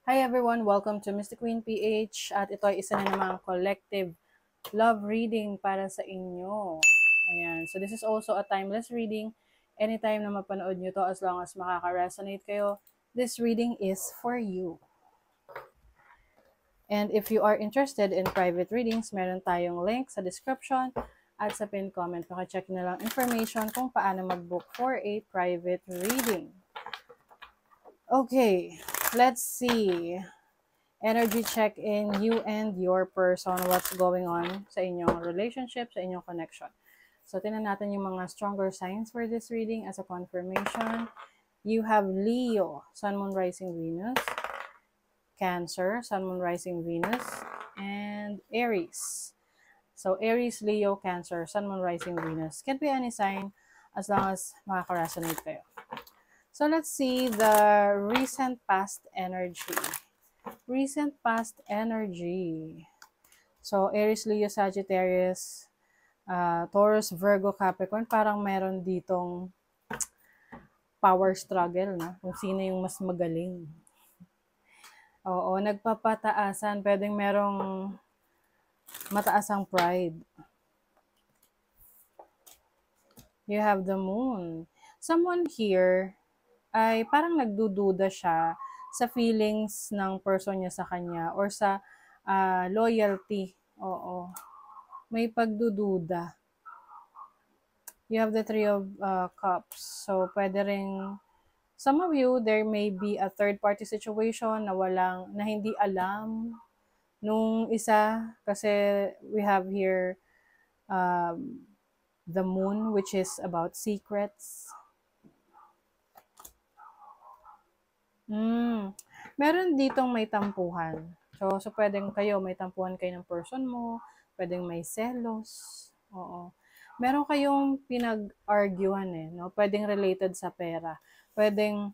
Hi everyone! Welcome to Mystic Queen PH at ito ay isa na namang collective love reading para sa inyo. Ayan. So this is also a timeless reading. Anytime na mapanood nyo to, as long as makaka-resonate kayo, this reading is for you. And if you are interested in private readings, meron tayong link sa description at sa pinned comment. Paka-check na lang information kung paano mag-book for a private reading. Okay, let's see. Energy check in you and your person. What's going on sa inyong relationship, sa inyong connection. So, tingnan natin yung mga stronger signs for this reading as a confirmation. You have Leo, Sun, Moon, Rising, Venus. Cancer, Sun, Moon, Rising, Venus. And Aries. So, Aries, Leo, Cancer, Sun, Moon, Rising, Venus. Can be any sign as long as makaka-resonate kayo. So, let's see the recent past energy. Recent past energy. So, Aries, Leo, Sagittarius, Taurus, Virgo, Capricorn. Parang meron ditong power struggle na kung sino yung mas magaling. Oo, nagpapataasan. Pwedeng merong mataas ang pride. You have the moon. Someone here ay parang nagdududa siya sa feelings ng person niya sa kanya or sa loyalty. Oo. May pagdududa. You have the Three of Cups. So, pwede ring, some of you, there may be a third-party situation na hindi alam nung isa. Kasi we have here the moon, which is about secrets. Meron ditong may tampuhan. So pwedeng kayo, may tampuhan kayo ng person mo, pwedeng may selos. Oo. Meron kayong pinag-arguan no? Pwedeng related sa pera. Pwedeng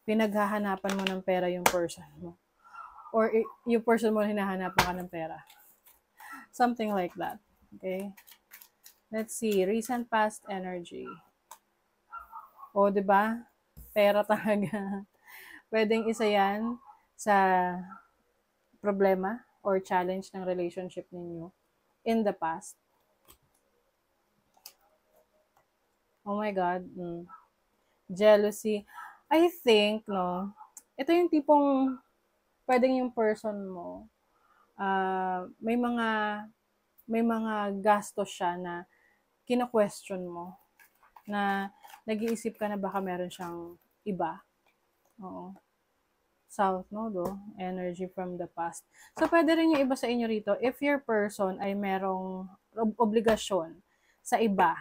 pinaghahanapan mo ng pera yung person mo. Or yung person mo hinahanapan ka ng pera. Something like that. Okay? Let's see. Recent past energy. O, di ba? Pera talaga. Pwedeng isa yan sa problema or challenge ng relationship ninyo in the past. Oh my God. Jealousy. I think, no, ito yung tipong pwedeng yung person mo, may mga gastos siya na kina-question mo, na nag-iisip ka na baka meron siyang iba. Oo. South Node, energy from the past. So, pwede rin yung iba sa inyo rito, if your person ay merong obligasyon sa iba,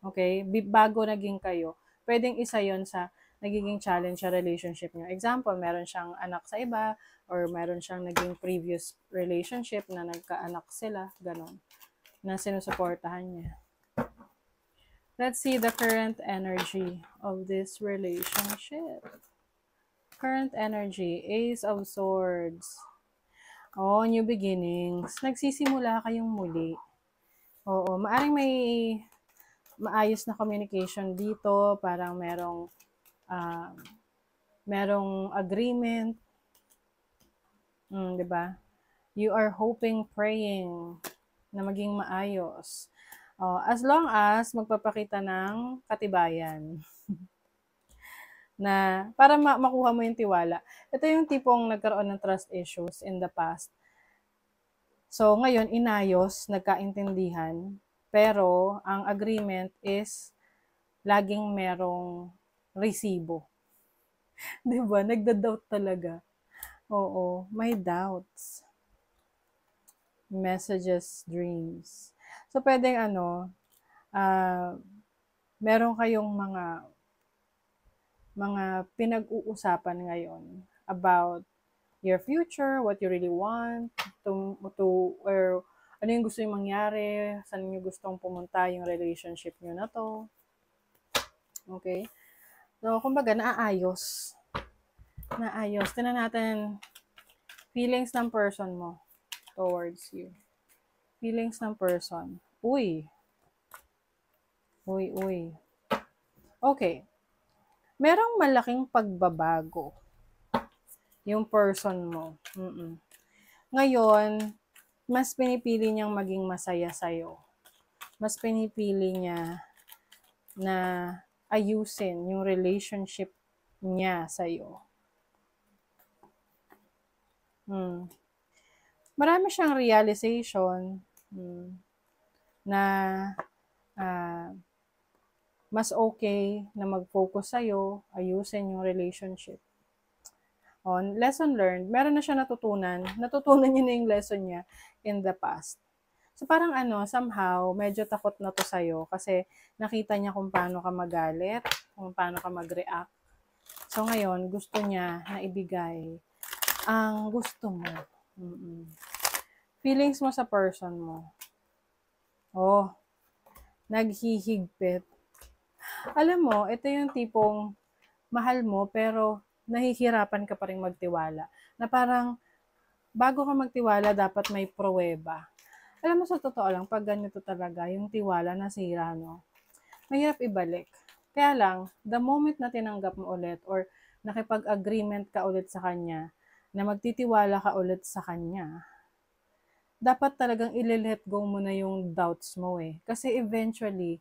okay, bago naging kayo, pwedeng isa yon sa nagiging challenge sa relationship niyo. Example, meron siyang anak sa iba, or meron siyang naging previous relationship na nagkaanak sila, ganon, na sinusuportahan niya. Let's see the current energy of this relationship. Current energy, Ace of Swords. Oh, new beginnings. Nagsisimula kayong muli. Oo, maaring may maayos na communication dito, parang merong agreement. 'Di ba? You are hoping, praying na maging maayos. As long as magpapakita ng katibayan. Na para makuha mo yung tiwala. Ito yung tipong nagkaroon ng trust issues in the past. So, ngayon, inayos, nagkaintindihan, pero ang agreement is laging merong resibo. Diba? Nagda-doubt talaga. Oo, may doubts. Messages, dreams. So, pwedeng meron kayong mga pinag-uusapan ngayon about your future, what you really want, or ano yung gusto yung mangyari, saan nyo gustong pumunta yung relationship nyo na to. Okay? So, kumbaga, naayos. Tingnan natin feelings ng person mo towards you. Feelings ng person. Uy. Okay. Merong malaking pagbabago yung person mo. Ngayon, mas pinipili niyang maging masaya sa'yo. Mas pinipili niya na ayusin yung relationship niya sa'yo. Marami siyang realization na mas okay na mag-focus sa'yo, ayusin yung relationship. Lesson learned, meron na siya natutunan niya na yung lesson niya in the past. So parang somehow, medyo takot na to sa'yo kasi nakita niya kung paano ka magalit, kung paano ka mag-react. So ngayon, gusto niya na ibigay ang gusto mo. Feelings mo sa person mo. Naghihigpit. Alam mo, ito yung tipong mahal mo pero nahihirapan ka pa rin magtiwala. Na parang, bago ka magtiwala, dapat may pruweba. Alam mo, sa totoo lang, pag ganito talaga, yung tiwala nasira, no? Mahirap ibalik. Kaya lang, the moment na tinanggap mo ulit or nakipag-agreement ka ulit sa kanya, na magtitiwala ka ulit sa kanya, dapat talagang i-let go mo na yung doubts mo eh. Kasi eventually,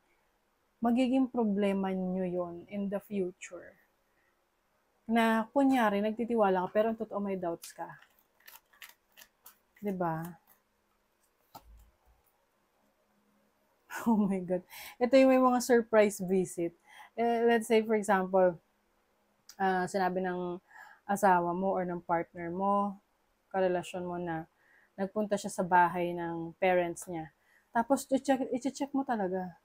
magiging problema nyo yon in the future. Na kunyari, nagtitiwala ka pero ang totoo may doubts ka. 'Di ba? Oh my God. Ito yung may mga surprise visit. Let's say, for example, sinabi ng asawa mo or ng partner mo, karelasyon mo na nagpunta siya sa bahay ng parents niya. Tapos, i-check mo talaga.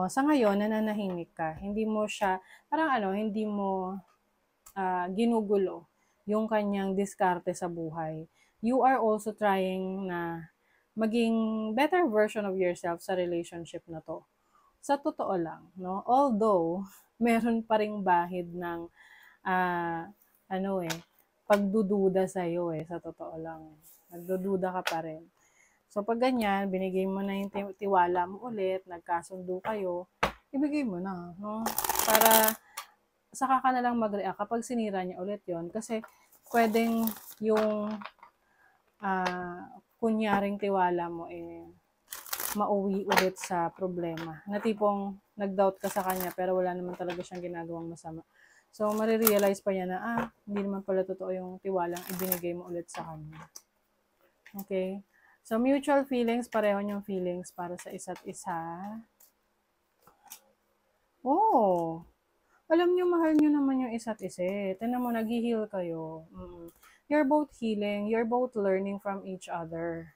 Sa ngayon, nananahimik ka. Hindi mo siya, parang hindi mo ginugulo yung kanyang diskarte sa buhay. You are also trying na maging better version of yourself sa relationship na to. Sa totoo lang, no? Although, meron pa ring bahid ng pagdududa sa'yo sa totoo lang. Nagdududa ka pa rin. So, pag ganyan, binigay mo na yung tiwala mo ulit, nagkasundo kayo, ibigay mo na, no? Para saka ka na lang mag-react kapag sinira niya ulit yon. Kasi pwedeng yung kunyaring tiwala mo mauwi ulit sa problema. Na tipong nag-doubt ka sa kanya pero wala naman talaga siyang ginagawang masama. So, marirealize pa niya na, hindi naman pala totoo yung tiwalang ibinigay mo ulit sa kanya. Okay? So, mutual feelings, pareho niyong feelings para sa isa't isa. Alam niyo, mahal niyo naman yung isa't isa. Tignan mo, nag-heal kayo. You're both healing. You're both learning from each other.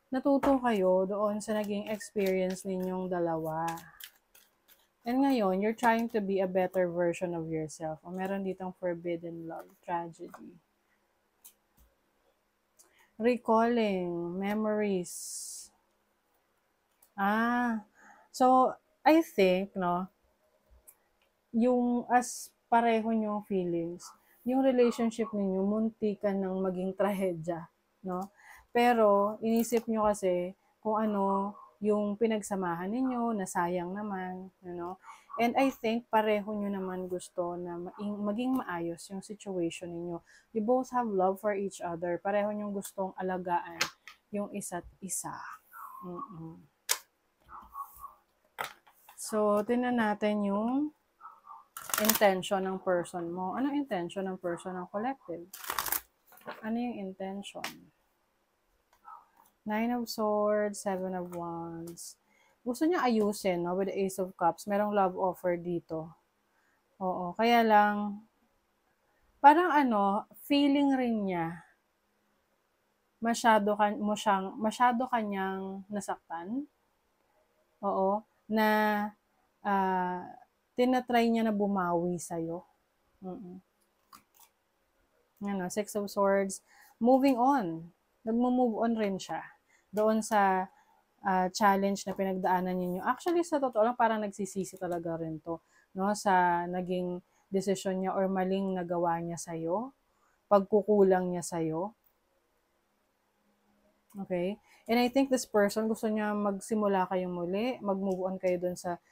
Natuto kayo doon sa naging experience ninyong dalawa. And ngayon, you're trying to be a better version of yourself. Meron ditong forbidden love, tragedy. Recalling memories. So, I think, no, yung as pareho nyong feelings, yung relationship ninyo, muntikan ng maging trahedya, no? Pero, inisip nyo kasi kung ano yung pinagsamahan ninyo, na sayang naman, And I think pareho nyo naman gusto na maging maayos yung situation ninyo. You both have love for each other. Pareho nyo gustong alagaan yung isa't isa. So, tingnan natin yung intention ng person mo. Anong intention ng person ng collective? Ano yung intention? 9 of Swords, 7 of Wands. Gusto niya ayusin, no? With the Ace of Cups. Merong love offer dito. Oo. Kaya lang, parang feeling rin niya, masyado kanyang nasaktan. Oo. Na, tinatry niya na bumawi sa'yo. Six of Swords. Moving on. Nagmo-move on rin siya. Doon sa challenge na pinagdaanan ninyo. Actually, sa totoo lang, parang nagsisisi talaga rin to, no? Sa naging desisyon niya or maling nagawa niya sa'yo, pagkukulang niya sa'yo. Okay? And I think this person, gusto niya magsimula kayong muli, mag-move on kayo dun sa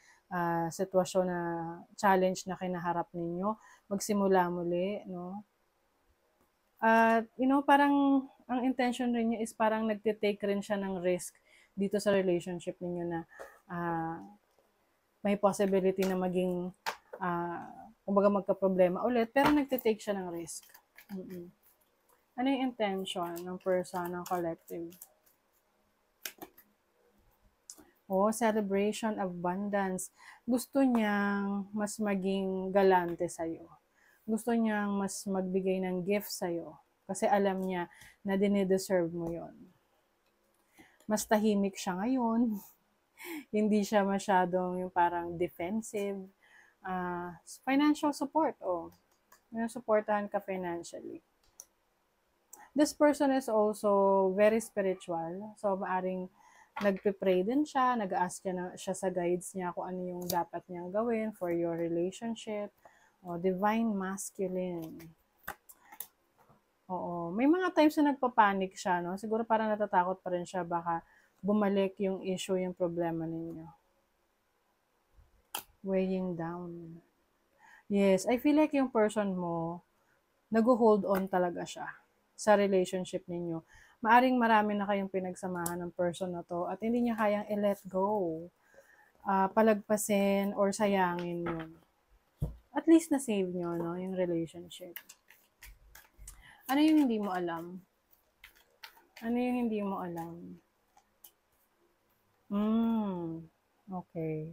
sitwasyon na challenge na kinaharap ninyo, magsimula muli, no? At, parang ang intention rin niya is parang nagte-take rin siya ng risk dito sa relationship ninyo na may possibility na maging, kumbaga magka-problema ulit, pero nagte-take siya ng risk. Ano yung intention ng person, ng collective? Celebration, abundance. Gusto niyang mas maging galante sa'yo. Gusto niyang mas magbigay ng gift sa'yo. Kasi alam niya na dinideserve mo yon. Mas tahimik siya ngayon. Hindi siya masyadong yung parang defensive. Financial support, Yung supportahan ka financially. This person is also very spiritual. So, maaring nagpe-pray din siya, nag-ask siya sa guides niya kung ano yung dapat niyang gawin for your relationship. Divine masculine. May mga times na nagpapanik siya, no? Siguro parang natatakot pa rin siya, baka bumalik yung issue, yung problema ninyo. Weighing down. Yes, I feel like yung person mo, nag-hold on talaga siya sa relationship ninyo. Maaring marami na kayong pinagsamahan ng person na to at hindi niya kayang i-let go. Palagpasin or sayangin yun. At least na-save nyo, no, yung relationship. Ano yung hindi mo alam? Ano yung hindi mo alam? Okay.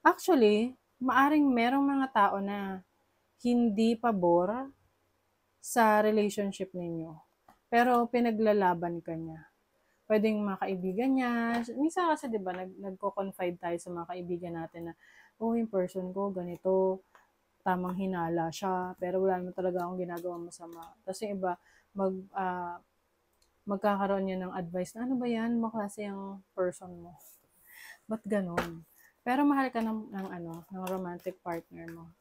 Actually, maaring merong mga tao na hindi pabor sa relationship ninyo. Pero pinaglalaban ka niya. Pwedeng mga kaibigan niya. Minsan kasi, di ba, nagko-confide tayo sa mga kaibigan natin na, yung person ko, ganito, tamang hinala siya, pero wala naman talaga akong ginagawang masama. Tapos yung iba, magkakaroon niya ng advice na, ano ba yan? Mo kasi yung person mo. Ba't ganun? Pero mahal ka ng romantic partner mo.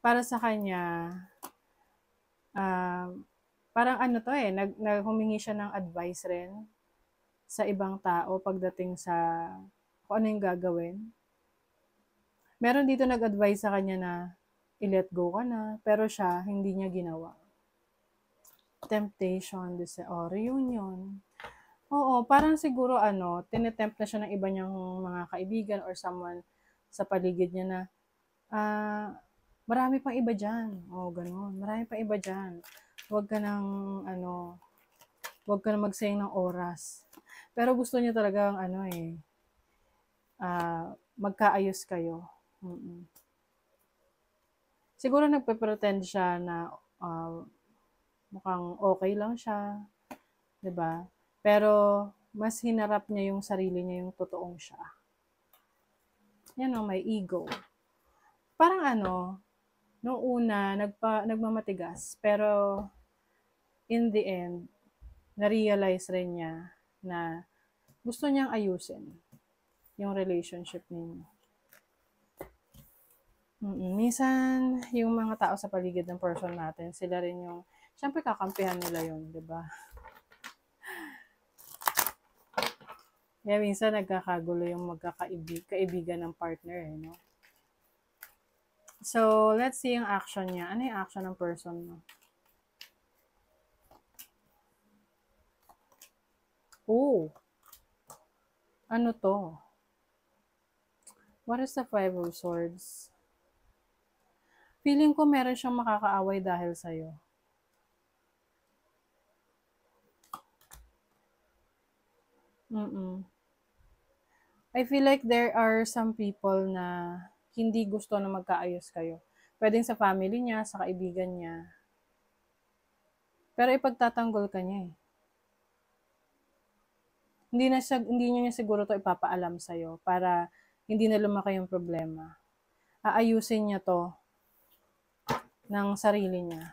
Para sa kanya, parang humingi siya ng advice rin sa ibang tao pagdating sa kung ano yung gagawin. Meron dito nag-advise sa kanya na i-let go ka na, pero siya, hindi niya ginawa. Temptation, reunion. Parang siguro tinetempt na siya ng iba niyang mga kaibigan or someone sa paligid niya na, marami pang iba dyan. Ganun. Marami pang iba dyan. Huwag ka nang magsayang ng oras. Pero gusto niya talagang magkaayos kayo. Siguro nagpe-pretend siya na mukhang okay lang siya, 'di ba? Pero mas hinarap niya yung sarili niya, yung totoong siya. Yan may ego. Parang nung una nagmamatigas, pero in the end na-realize rin niya na gusto niyang ayusin yung relationship ninyo. Minsan, yung mga tao sa paligid ng person natin, sila rin yung, syempre kakampihan nila yun, di ba? Kaya minsan nagkakagulo yung kaibigan ng partner, no? So, let's see yung action niya. Ano yung action ng person mo? Ano to? What is the Five of Swords? Feeling ko meron siyang makakaaway dahil sa'yo. I feel like there are some people na hindi gusto na magkaayos kayo. Pwedeng sa family niya, sa kaibigan niya. Pero ipagtatanggol ka niya eh. Hindi niya siguro to ipapaalam sa'yo para hindi na lumaki yung problema. Aayusin niya to ng sarili niya.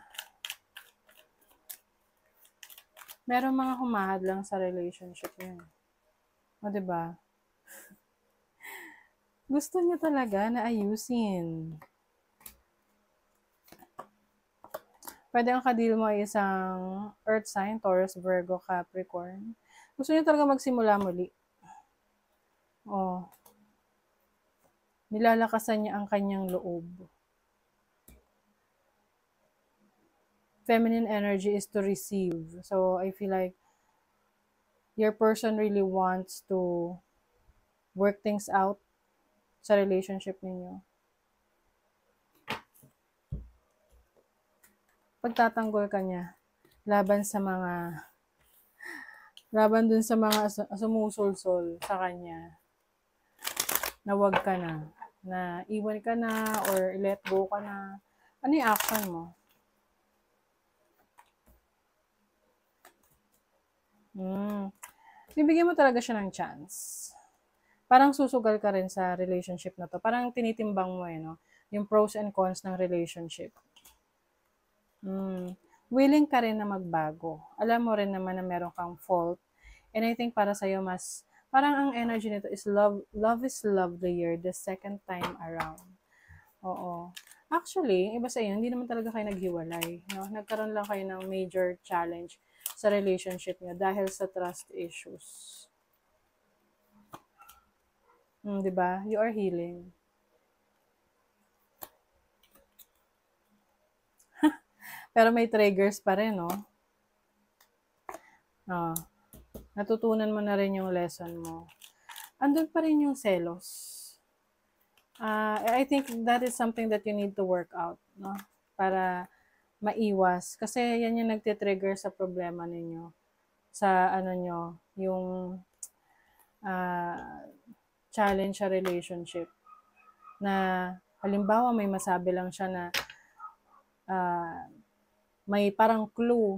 Merong mga humahad lang sa relationship niya. Diba? Gusto niya talaga na ayusin. Pwede ang kadil mo ay isang earth sign, Taurus, Virgo, Capricorn. Gusto niya talaga magsimula muli. Oh, nilalakasan niya ang kanyang loob. Feminine energy is to receive. So, I feel like your person really wants to work things out sa relationship ninyo. Pagtatanggol ka niya, laban sa mga, laban dun sa mga sumusulsol sa kanya, na wag ka na iwan ka na, or let go ka na. Ano yung action mo? Bibigyan mo talaga siya ng chance. Parang susugal ka rin sa relationship na to. Parang tinitimbang mo no? Yung pros and cons ng relationship. Willing ka rin na magbago. Alam mo rin naman na meron kang fault. And I think para sa'yo mas, parang ang energy nito is love is lovelier the second time around. Oo. Actually, iba sa iyo, hindi naman talaga kayo naghiwalay. No? Nagkaroon lang kayo ng major challenge sa relationship niyo dahil sa trust issues. Di ba? You are healing. Pero may triggers pa rin, no? Natutunan mo na rin yung lesson mo. Andun pa rin yung selos. I think that is something that you need to work out, no? Para maiwas. Kasi yan yung nagtitrigger sa problema ninyo. Sa nyo, yung challenge sa relationship. Na halimbawa may masabi lang siya na may parang clue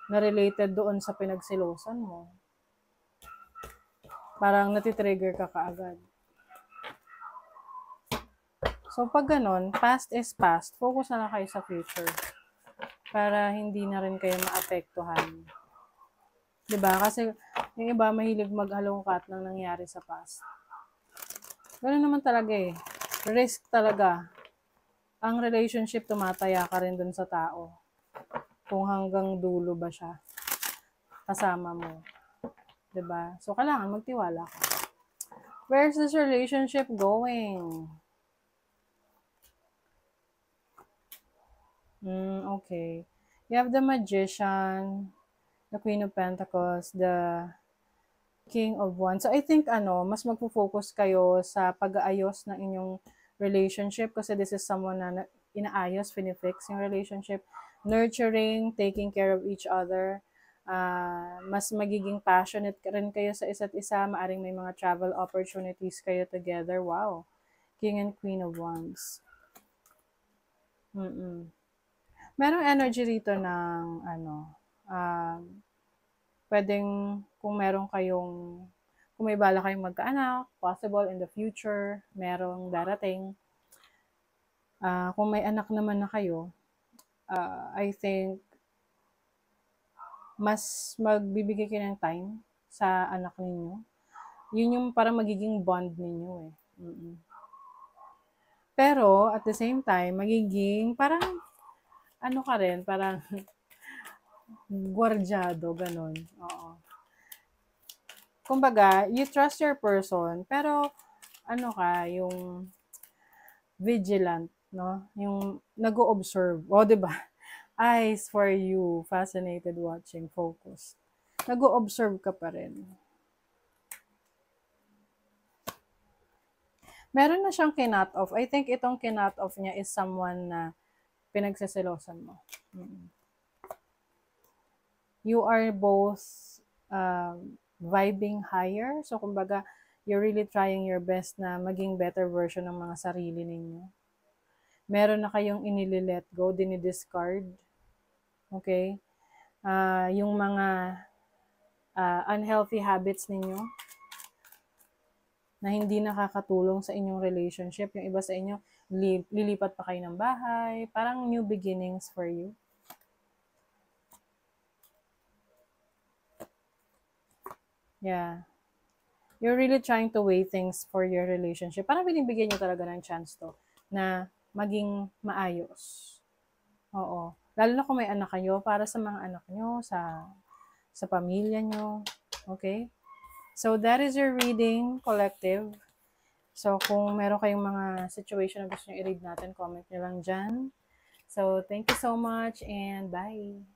na related doon sa pinagsilosan mo. Parang natitrigger ka kaagad. So, pag ganon, past is past. Focus na lang kayo sa future. Para hindi na rin kayo maapektuhan. Diba? Kasi yung iba mahilig maghalongkat ng nangyari sa past. Ganoon naman talaga eh. Risk talaga. Ang relationship, tumataya ka rin dun sa tao. Kung hanggang dulo ba siya kasama mo. Diba? So, kailangan magtiwala ka. Where's this relationship going? Okay. You have the Magician, the Queen of Pentacles, the King of Wands. So, I think, mas magpo-focus kayo sa pag-aayos ng inyong relationship kasi this is someone na inaayos, finifix yung relationship. Nurturing, taking care of each other. Mas magiging passionate rin kayo sa isa't isa. Maaring may mga travel opportunities kayo together. Wow. King and Queen of Wands. Merong energy rito ng pwedeng kung meron kayong, kung may bala kayong magkaanak, possible in the future, merong darating. Kung may anak naman na kayo, I think mas magbibigay kayo ng time sa anak ninyo. Yun yung parang magiging bond ninyo eh. Pero at the same time, magiging parang ka rin, parang gwardyado, ganun. Oo. Kumbaga, you trust your person, pero yung vigilant, no? Yung nag-o-observe. O, diba? Eyes for you, fascinated, watching, focused. Nag-o-observe ka pa rin. Meron na siyang kinot off. I think itong kinot off niya is someone na pinagsaselosan mo. You are both vibing higher. So, kumbaga, you're really trying your best na maging better version ng mga sarili ninyo. Meron na kayong inili-let go, dinidiscard. Okay? Yung mga unhealthy habits ninyo na hindi nakakatulong sa inyong relationship. Yung iba sa inyo, lilipat pa kayo ng bahay. Parang new beginnings for you. Yeah. You're really trying to weigh things for your relationship. Parang binibigyan nyo talaga ng chance to na maging maayos. Oo. Lalo na kung may anak kayo, para sa mga anak nyo, sa pamilya nyo. Okay? So, that is your reading, collective. So, kung meron kayong mga situation na gusto nyo i-read natin, comment nyo lang dyan. So, thank you so much and bye!